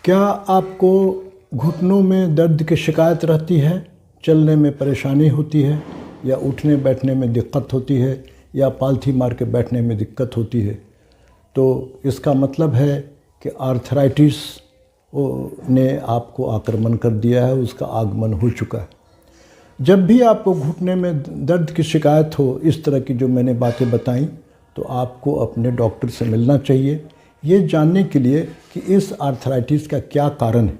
क्या आपको घुटनों में दर्द की शिकायत रहती है, चलने में परेशानी होती है, या उठने बैठने में दिक्कत होती है, या पालथी मार के बैठने में दिक्कत होती है? तो इसका मतलब है कि आर्थराइटिस ने आपको आक्रमण कर दिया है, उसका आगमन हो चुका है। जब भी आपको घुटने में दर्द की शिकायत हो, इस तरह की जो मैंने बातें बताई, तो आपको अपने डॉक्टर से मिलना चाहिए, ये जानने के लिए कि इस आर्थराइटिस का क्या कारण है।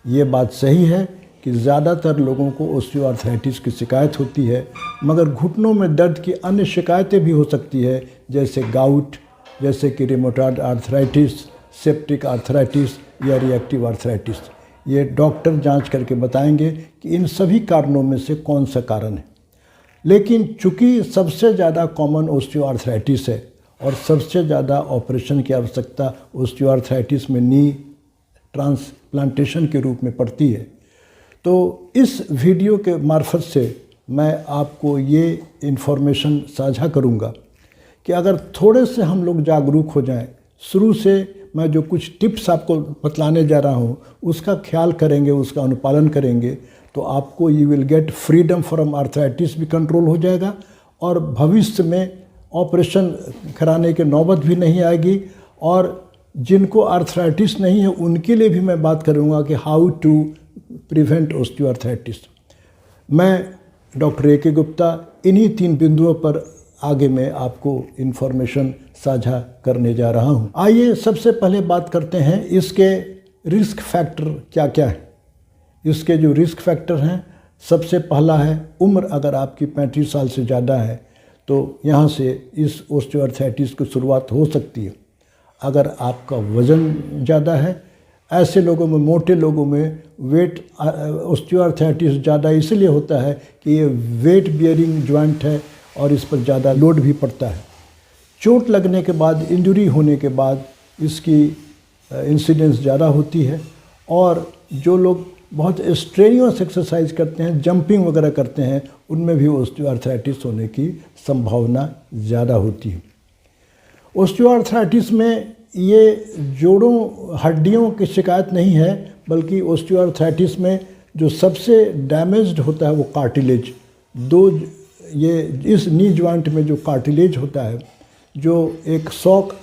ये बात सही है कि ज़्यादातर लोगों को ऑस्टियोआर्थराइटिस की शिकायत होती है, मगर घुटनों में दर्द की अन्य शिकायतें भी हो सकती है, जैसे गाउट, जैसे कि रिमोटॉइड आर्थराइटिस, सेप्टिक आर्थराइटिस या रिएक्टिव आर्थराइटिस। ये डॉक्टर जांच करके बताएंगे कि इन सभी कारणों में से कौन सा कारण है। लेकिन चूँकि सबसे ज़्यादा कॉमन ऑस्टियोआर्थराइटिस है और सबसे ज़्यादा ऑपरेशन की आवश्यकता ऑस्टियोआर्थराइटिस में नी ट्रांसप्लांटेशन के रूप में पड़ती है, तो इस वीडियो के मार्फत से मैं आपको ये इन्फॉर्मेशन साझा करूँगा कि अगर थोड़े से हम लोग जागरूक हो जाएं, शुरू से मैं जो कुछ टिप्स आपको बतलाने जा रहा हूँ उसका ख्याल करेंगे, उसका अनुपालन करेंगे, तो आपको you will get freedom from arthritis भी कंट्रोल हो जाएगा और भविष्य में ऑपरेशन कराने की नौबत भी नहीं आएगी। और जिनको आर्थराइटिस नहीं है उनके लिए भी मैं बात करूँगा कि हाउ टू प्रिवेंट ऑस्टियोआर्थराइटिस। मैं डॉक्टर ए के गुप्ता इन्हीं 3 बिंदुओं पर आगे मैं आपको इन्फॉर्मेशन साझा करने जा रहा हूँ। आइए सबसे पहले बात करते हैं इसके रिस्क फैक्टर क्या क्या है। इसके जो रिस्क फैक्टर हैं, सबसे पहला है उम्र। अगर आपकी 35 साल से ज़्यादा है तो यहाँ से इस ऑस्टियोआर्थराइटिस की शुरुआत हो सकती है। अगर आपका वज़न ज़्यादा है, ऐसे लोगों में, मोटे लोगों में वेट ऑस्टियोआर्थराइटिस ज़्यादा इसलिए होता है कि ये वेट बियरिंग जॉइंट है और इस पर ज़्यादा लोड भी पड़ता है। चोट लगने के बाद, इंजरी होने के बाद इसकी इंसिडेंस ज़्यादा होती है। और जो लोग बहुत स्ट्रेनियस एक्सरसाइज करते हैं, जंपिंग वगैरह करते हैं, उनमें भी ऑस्टियोआर्थराइटिस होने की संभावना ज़्यादा होती है। ऑस्टियोआर्थराइटिस में ये जोड़ों, हड्डियों की शिकायत नहीं है, बल्कि ऑस्टियोआर्थराइटिस में जो सबसे डैमेज्ड होता है वो कार्टिलेज। ये इस नी जॉइंट में जो कार्टिलेज होता है, जो एक शॉक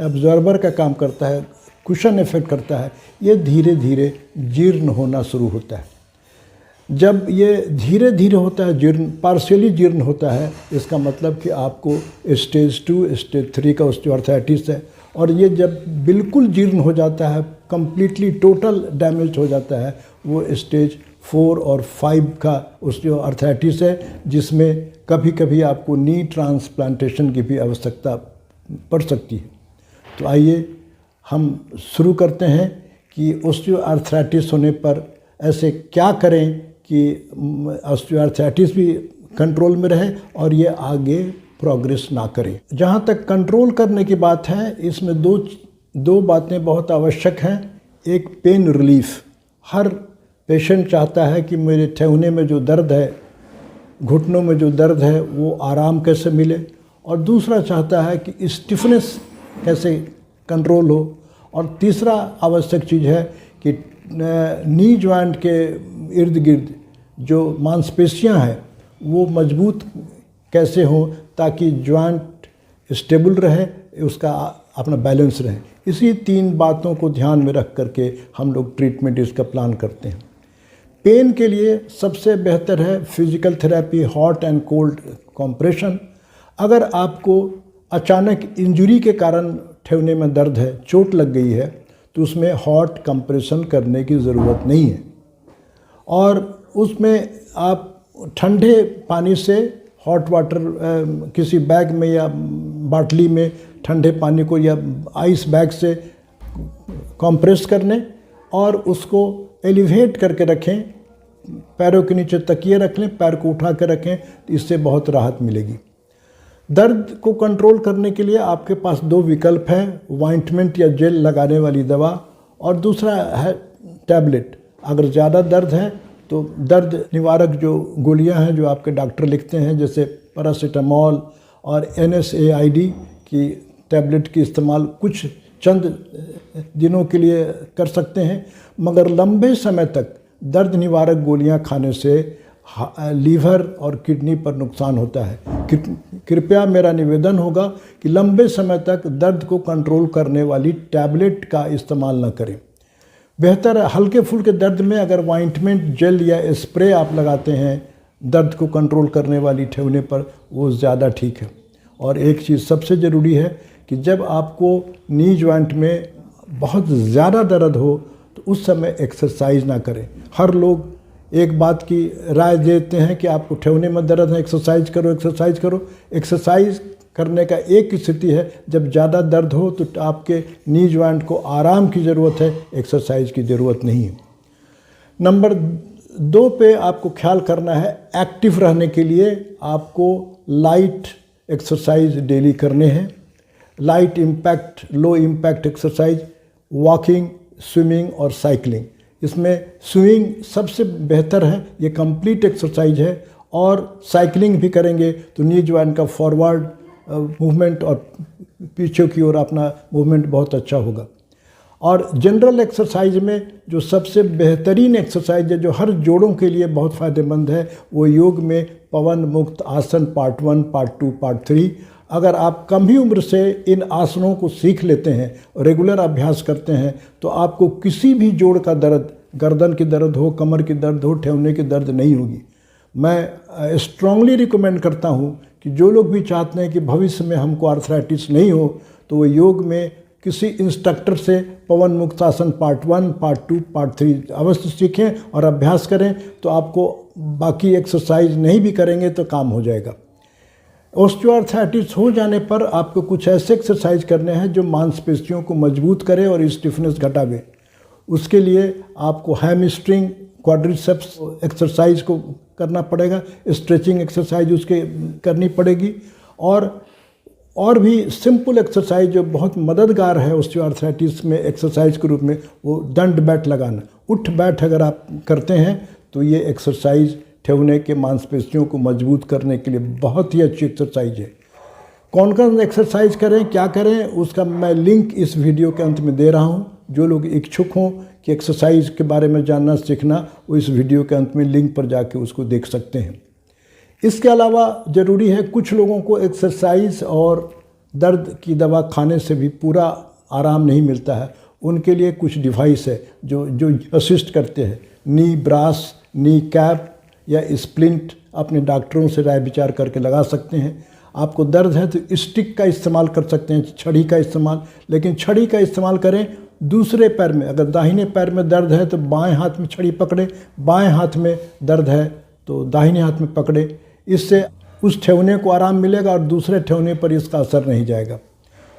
एब्जॉर्बर का काम करता है, कुशन इफेक्ट करता है, ये धीरे धीरे जीर्ण होना शुरू होता है। जब ये धीरे धीरे होता है, जीर्ण, पार्शियली जीर्ण होता है, इसका मतलब कि आपको स्टेज 2, स्टेज 3 का ऑस्टियोआर्थराइटिस है। और ये जब बिल्कुल जीर्ण हो जाता है, कंप्लीटली टोटल डैमेज हो जाता है, वो स्टेज 4 और 5 का ऑस्टियोआर्थराइटिस है, जिसमें कभी कभी आपको नी ट्रांसप्लांटेशन की भी आवश्यकता पड़ सकती है। तो आइए हम शुरू करते हैं कि ऑस्टियोआर्थराइटिस होने पर ऐसे क्या करें कि ऑस्टियोआर्थराइटिस भी कंट्रोल में रहे और ये आगे प्रोग्रेस ना करे। जहाँ तक कंट्रोल करने की बात है, इसमें दो बातें बहुत आवश्यक हैं। एक, पेन रिलीफ। हर पेशेंट चाहता है कि मेरे ठेहुने में जो दर्द है, घुटनों में जो दर्द है, वो आराम कैसे मिले। और दूसरा चाहता है कि स्टिफनेस कैसे कंट्रोल हो। और तीसरा आवश्यक चीज़ है कि नी जॉइंट के इर्द गिर्द जो मांसपेशियां हैं वो मजबूत कैसे हों, ताकि जॉइंट स्टेबल रहे, उसका अपना बैलेंस रहे। इसी 3 बातों को ध्यान में रख करके हम लोग ट्रीटमेंट इसका प्लान करते हैं। पेन के लिए सबसे बेहतर है physical therapy, hot and cold compression. अगर आपको अचानक इंजरी के कारण ठेहुने में दर्द है, चोट लग गई है, तो उसमें हॉट कंप्रेशन करने की ज़रूरत नहीं है। और उसमें आप ठंडे पानी से, हॉट वाटर किसी बैग में या बाटली में ठंडे पानी को या आइस बैग से कंप्रेस कर लें और उसको एलिवेट करके रखें, पैरों के नीचे तकिए रख लें, पैर को उठा कर रखें, तो इससे बहुत राहत मिलेगी। दर्द को कंट्रोल करने के लिए आपके पास 2 विकल्प हैं, ऑइंटमेंट या जेल लगाने वाली दवा, और दूसरा है टैबलेट। अगर ज़्यादा दर्द है तो दर्द निवारक जो गोलियां हैं जो आपके डॉक्टर लिखते हैं, जैसे पैरासीटामोल और NSAID की टैबलेट की इस्तेमाल कुछ चंद दिनों के लिए कर सकते हैं, मगर लंबे समय तक दर्द निवारक गोलियां खाने से लीवर और किडनी पर नुकसान होता है। कृपया मेरा निवेदन होगा कि लंबे समय तक दर्द को कंट्रोल करने वाली टैबलेट का इस्तेमाल न करें। बेहतर है हल्के फुल्के दर्द में अगर ऑइंटमेंट, जेल या स्प्रे आप लगाते हैं दर्द को कंट्रोल करने वाली ठेवने पर, वो ज़्यादा ठीक है। और एक चीज़ सबसे ज़रूरी है कि जब आपको नी जॉइंट में बहुत ज़्यादा दर्द हो तो उस समय एक्सरसाइज ना करें। हर लोग एक बात की राय देते हैं कि आपको ठेवने में दर्द है, एक्सरसाइज करो एक्सरसाइज करो। एक्सरसाइज करने का एक स्थिति है जब ज़्यादा दर्द हो तो आपके नी जॉइंट को आराम की ज़रूरत है, एक्सरसाइज की ज़रूरत नहीं है। नंबर 2 पे आपको ख्याल करना है, एक्टिव रहने के लिए आपको लाइट एक्सरसाइज डेली करने हैं। Light impact, low impact exercise, walking, swimming और साइकिलिंग। इसमें स्विमिंग सबसे बेहतर है, ये कंप्लीट एक्सरसाइज है। और साइकिलिंग भी करेंगे तो नी जॉइंट का फॉरवर्ड मूवमेंट और पीछे की ओर अपना मूवमेंट बहुत अच्छा होगा। और जनरल एक्सरसाइज में जो सबसे बेहतरीन एक्सरसाइज है जो हर जोड़ों के लिए बहुत फ़ायदेमंद है, वो योग में पवन मुक्त आसन पार्ट 1, पार्ट 2, पार्ट 3। अगर आप कम ही उम्र से इन आसनों को सीख लेते हैं और रेगुलर अभ्यास करते हैं तो आपको किसी भी जोड़ का दर्द, गर्दन की दर्द हो, कमर की दर्द हो, ठेवने की दर्द नहीं होगी। मैं स्ट्रांगली रिकमेंड करता हूँ कि जो लोग भी चाहते हैं कि भविष्य में हमको आर्थराइटिस नहीं हो तो वो योग में किसी इंस्ट्रक्टर से पवन मुक्तासन पार्ट 1, पार्ट 2, पार्ट 3 अवश्य सीखें और अभ्यास करें, तो आपको बाकी एक्सरसाइज नहीं भी करेंगे तो काम हो जाएगा। ऑस्टियोआर्थराइटिस हो जाने पर आपको कुछ ऐसे एक्सरसाइज करने हैं जो मांसपेशियों को मजबूत करें और स्टिफनेस घटावे। उसके लिए आपको हैमस्ट्रिंग, क्वाड्रिसेप्स एक्सरसाइज को करना पड़ेगा, स्ट्रेचिंग एक्सरसाइज उसके करनी पड़ेगी। और भी सिंपल एक्सरसाइज जो बहुत मददगार है ऑस्टियोआर्थराइटिस में एक्सरसाइज के रूप में, वो दंड बैठ लगाना, उठ बैठ अगर आप करते हैं तो ये एक्सरसाइज ठेवने के मांसपेशियों को मजबूत करने के लिए बहुत ही अच्छी एक्सरसाइज है। कौन कौन एक्सरसाइज करें, क्या करें, उसका मैं लिंक इस वीडियो के अंत में दे रहा हूं। जो लोग इच्छुक हों कि एक्सरसाइज के बारे में जानना सीखना, वो इस वीडियो के अंत में लिंक पर जाके उसको देख सकते हैं। इसके अलावा ज़रूरी है, कुछ लोगों को एक्सरसाइज और दर्द की दवा खाने से भी पूरा आराम नहीं मिलता है। उनके लिए कुछ डिवाइस है जो असिस्ट करते हैं। नी ब्रास, नी कैप या स्प्लिंट अपने डॉक्टरों से राय विचार करके लगा सकते हैं। आपको दर्द है तो स्टिक का इस्तेमाल कर सकते हैं, छड़ी का इस्तेमाल, लेकिन छड़ी का इस्तेमाल करें दूसरे पैर में। अगर दाहिने पैर में दर्द है तो बाएं हाथ में छड़ी पकड़े, बाएं हाथ में दर्द है तो दाहिने हाथ में पकड़े। इससे उस ठेवने को आराम मिलेगा और दूसरे ठेवने पर इसका असर नहीं जाएगा।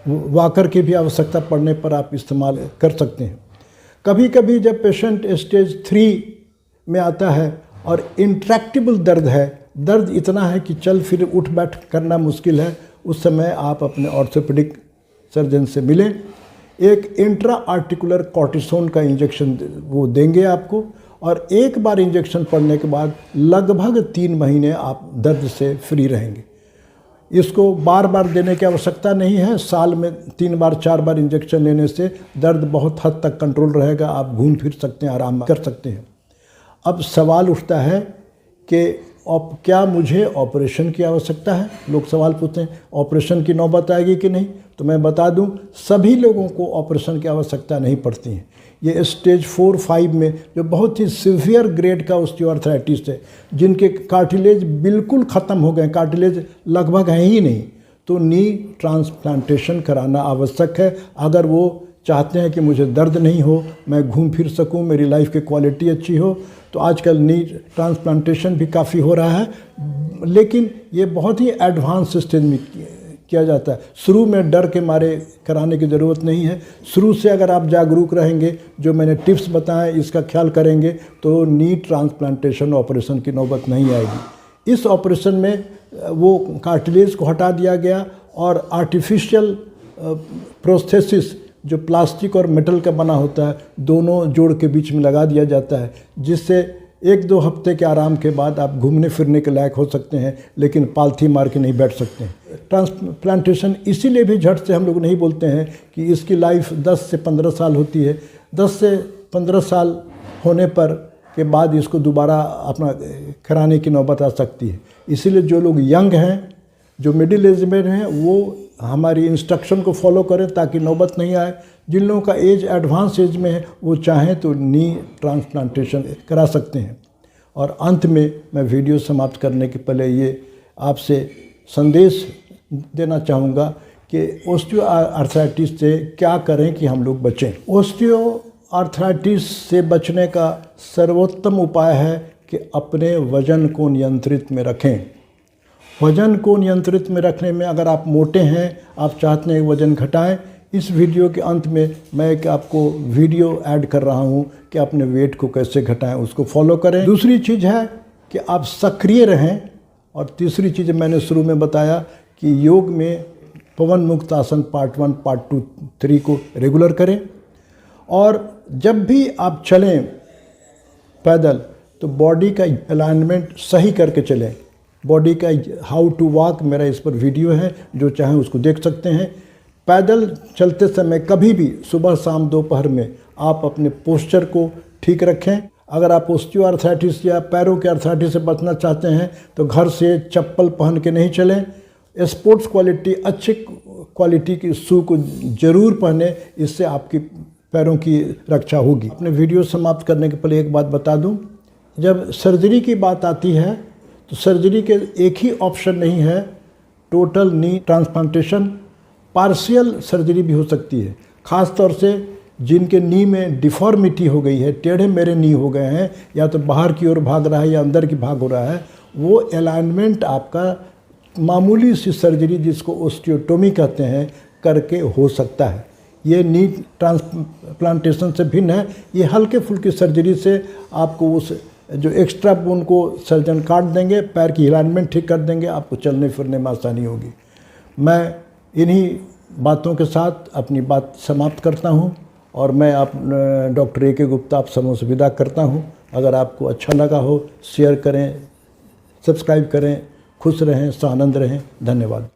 वॉकर की भी आवश्यकता पड़ने पर आप इस्तेमाल कर सकते हैं। कभी कभी जब पेशेंट स्टेज 3 में आता है और इंट्रैक्टेबल दर्द है, दर्द इतना है कि चल फिर उठ बैठ करना मुश्किल है, उस समय आप अपने ऑर्थोपेडिक सर्जन से मिलें। एक इंट्रा आर्टिकुलर कॉर्टिसोन का इंजेक्शन वो देंगे आपको, और एक बार इंजेक्शन पड़ने के बाद लगभग 3 महीने आप दर्द से फ्री रहेंगे। इसको बार बार देने की आवश्यकता नहीं है। साल में 3 बार 4 बार इंजेक्शन लेने से दर्द बहुत हद तक कंट्रोल रहेगा, आप घूम फिर सकते हैं, आराम कर सकते हैं। अब सवाल उठता है कि क्या मुझे ऑपरेशन की आवश्यकता है? लोग सवाल पूछते हैं ऑपरेशन की नौबत आएगी कि नहीं। तो मैं बता दूं, सभी लोगों को ऑपरेशन की आवश्यकता नहीं पड़ती है। ये स्टेज 4-5 में जो बहुत ही सीवियर ग्रेड का ऑस्टियोआर्थराइटिस है, जिनके कार्टिलेज बिल्कुल ख़त्म हो गए, कार्टिलेज लगभग है ही नहीं, तो नी ट्रांसप्लांटेशन कराना आवश्यक है। अगर वो चाहते हैं कि मुझे दर्द नहीं हो, मैं घूम फिर सकूं, मेरी लाइफ की क्वालिटी अच्छी हो, तो आजकल नी ट्रांसप्लांटेशन भी काफ़ी हो रहा है, लेकिन ये बहुत ही एडवांस स्टेज में किया जाता है। शुरू में डर के मारे कराने की ज़रूरत नहीं है। शुरू से अगर आप जागरूक रहेंगे, जो मैंने टिप्स बताएं इसका ख्याल करेंगे, तो नी ट्रांसप्लांटेशन ऑपरेशन की नौबत नहीं आएगी। इस ऑपरेशन में वो कार्टिलेज को हटा दिया गया और आर्टिफिशियल प्रोस्थेसिस जो प्लास्टिक और मेटल का बना होता है, दोनों जोड़ के बीच में लगा दिया जाता है, जिससे 1-2 हफ्ते के आराम के बाद आप घूमने फिरने के लायक हो सकते हैं, लेकिन पालथी मार के नहीं बैठ सकते हैं। ट्रांसप्लांटेशन इसीलिए भी झट से हम लोग नहीं बोलते हैं कि इसकी लाइफ 10 से 15 साल होती है। 10 से 15 साल होने पर के बाद इसको दोबारा अपना कराने की नौबत आ सकती है। इसीलिए जो लोग यंग हैं, जो मिडिल एज में हैं, वो हमारी इंस्ट्रक्शन को फॉलो करें ताकि नौबत नहीं आए। जिन लोगों का एज एडवांस एज में है, वो चाहें तो नी ट्रांसप्लांटेशन करा सकते हैं। और अंत में मैं वीडियो समाप्त करने के पहले ये आपसे संदेश देना चाहूँगा कि ऑस्टियोआर्थराइटिस से क्या करें कि हम लोग बचें। ऑस्टियोआर्थराइटिस से बचने का सर्वोत्तम उपाय है कि अपने वज़न को नियंत्रित में रखें। वज़न को नियंत्रित में रखने में, अगर आप मोटे हैं, आप चाहते हैं वज़न घटाएं, इस वीडियो के अंत में मैं एक आपको वीडियो ऐड कर रहा हूं कि अपने वेट को कैसे घटाएं, उसको फॉलो करें। दूसरी चीज़ है कि आप सक्रिय रहें। और तीसरी चीज़ मैंने शुरू में बताया कि योग में पवन मुक्त आसन पार्ट 1, पार्ट 2, 3 को रेगुलर करें। और जब भी आप चलें पैदल तो बॉडी का अलाइनमेंट सही करके चलें। बॉडी का हाउ टू वॉक मेरा इस पर वीडियो है, जो चाहें उसको देख सकते हैं। पैदल चलते समय कभी भी सुबह शाम दोपहर में आप अपने पोस्चर को ठीक रखें। अगर आप ऑस्टियोआर्थराइटिस या पैरों के आर्थराइटिस से बचना चाहते हैं तो घर से चप्पल पहन के नहीं चलें। स्पोर्ट्स क्वालिटी, अच्छी क्वालिटी की शू को ज़रूर पहने, इससे आपकी पैरों की रक्षा होगी। अपने वीडियो समाप्त करने के पहले एक बात बता दूं, जब सर्जरी की बात आती है तो सर्जरी के एक ही ऑप्शन नहीं है, total knee transplantation. Partial surgery भी हो सकती है। ख़ास तौर से जिनके नी में डिफॉर्मिटी हो गई है, टेढ़े मेढ़े नी हो गए हैं, या तो बाहर की ओर भाग रहा है या अंदर की भाग हो रहा है, वो अलाइनमेंट आपका मामूली सी सर्जरी, जिसको ओस्टियोटोमी कहते हैं, करके हो सकता है। ये नी ट्रांसप्लांटेशन से भिन्न है। ये हल्के फुल्की सर्जरी से आपको उस जो एक्स्ट्रा बोन को सर्जन काट देंगे, पैर की अलाइनमेंट ठीक कर देंगे, आपको चलने फिरने में आसानी होगी। मैं इन्हीं बातों के साथ अपनी बात समाप्त करता हूं और मैं आप डॉक्टर ए के गुप्ता आप सबों से विदा करता हूं। अगर आपको अच्छा लगा हो शेयर करें, सब्सक्राइब करें। खुश रहें, सानंद रहें। धन्यवाद।